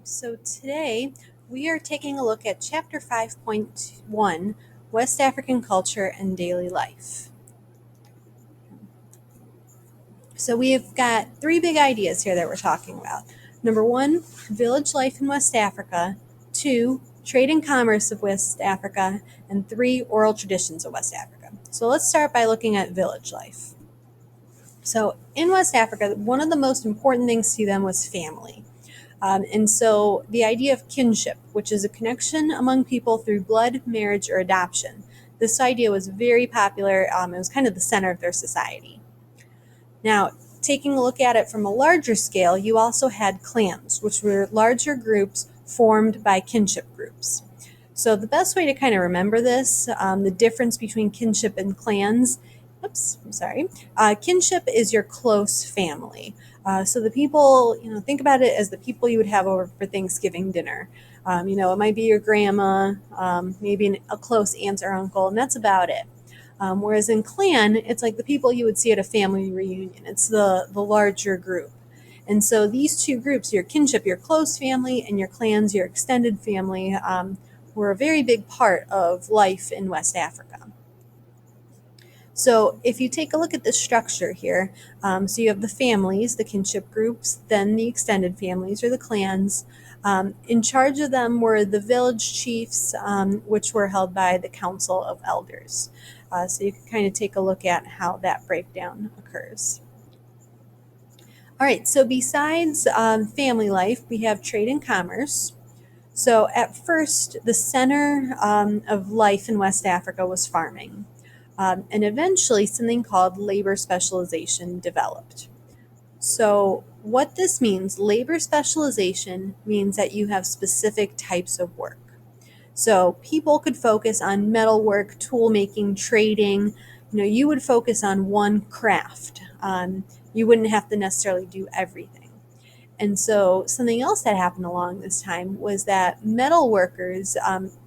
So today we are taking a look at Chapter 5.1, West African Culture and Daily Life. So we've got three big ideas here that we're talking about. Number one, village life in West Africa. Two, trade and commerce of West Africa. And three, oral traditions of West Africa. So let's start by looking at village life. So in West Africa, one of the most important things to them was family. And so the idea of kinship, which is a connection among people through blood, marriage, or adoption, this idea was very popular. It was kind of the center of their society. Now, taking a look at it from a larger scale, you also had clans, which were larger groups formed by kinship groups. So the best way to kind of remember this, the difference between kinship and clans, kinship is your close family. So the people, think about it as the people you would have over for Thanksgiving dinner. It might be your grandma, maybe a close aunt or uncle, and that's about it. Whereas in clan, it's like the people you would see at a family reunion. It's the larger group. And so these two groups, your kinship, your close family, and your clans, your extended family, were a very big part of life in West Africa. So if you take a look at the structure here, so you have the families, the kinship groups, then the extended families or the clans. In charge of them were the village chiefs, which were held by the council of elders. So you can kind of take a look at how that breakdown occurs. All right, so besides family life, we have trade and commerce. So at first, the center of life in West Africa was farming. And eventually, something called labor specialization developed. So, what this means, labor specialization means that you have specific types of work. So, people could focus on metalwork, tool making, trading. You would focus on one craft. You wouldn't have to necessarily do everything. And so something else that happened along this time was that metal workers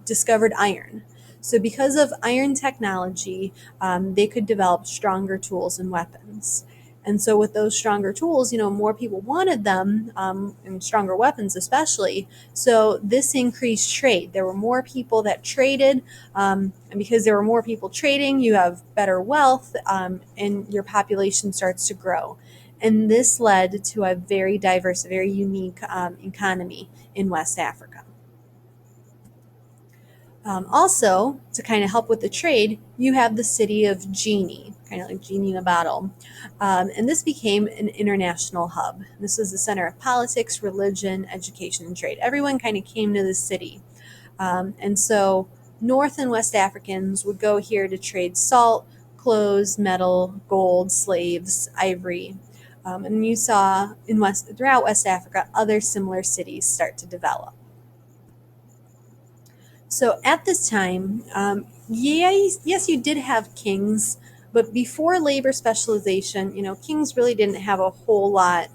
discovered iron. So because of iron technology, they could develop stronger tools and weapons. And so with those stronger tools, more people wanted them, and stronger weapons especially. So this increased trade. There were more people that traded, and because there were more people trading, you have better wealth, and your population starts to grow. And this led to a very diverse, very unique economy in West Africa. Also, to kind of help with the trade, you have the city of Genie, kind of like Genie in a bottle. And this became an international hub. This was the center of politics, religion, education, and trade. Everyone kind of came to the city. And so North and West Africans would go here to trade salt, clothes, metal, gold, slaves, ivory. And you saw throughout West Africa, other similar cities start to develop. So at this time, yes, you did have kings, but before labor specialization, kings really didn't have a whole lot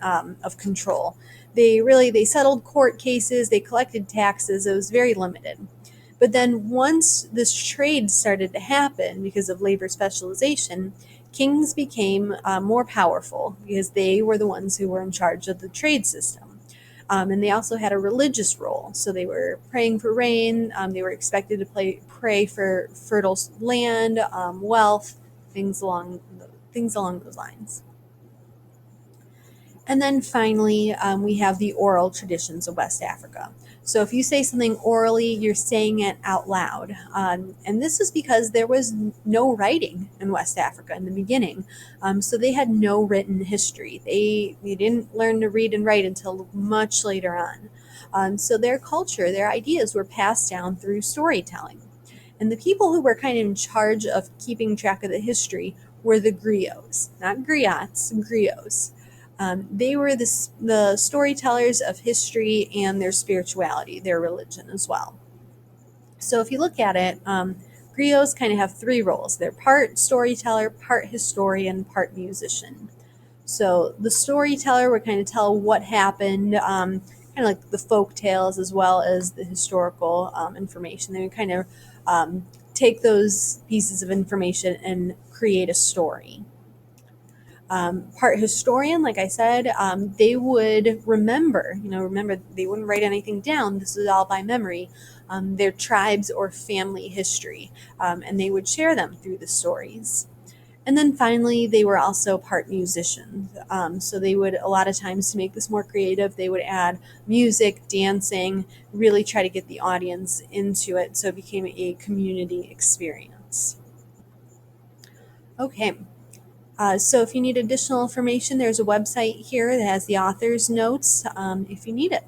of control. They settled court cases, they collected taxes. It was very limited. But then once this trade started to happen because of labor specialization, kings became more powerful because they were the ones who were in charge of the trade system. And they also had a religious role. So they were praying for rain. They were expected to pray for fertile land, wealth, things along those lines. And then finally, we have the oral traditions of West Africa. So if you say something orally, you're saying it out loud. And this is because there was no writing in West Africa in the beginning. So they had no written history. They didn't learn to read and write until much later on. So their culture, their ideas were passed down through storytelling. And the people who were kind of in charge of keeping track of the history were the griots, not griots, griots. They were the storytellers of history and their spirituality, their religion as well. So if you look at it, griots kind of have three roles. They're part storyteller, part historian, part musician. So the storyteller would kind of tell what happened, kind of like the folk tales as well as the historical information. They would kind of take those pieces of information and create a story. Part historian, like I said, they would remember, they wouldn't write anything down. This is all by memory. Their tribes or family history, and they would share them through the stories. And then finally, they were also part musicians. So they would, a lot of times, to make this more creative, they would add music, dancing, really try to get the audience into it so it became a community experience. Okay, so if you need additional information, there's a website here that has the author's notes if you need it.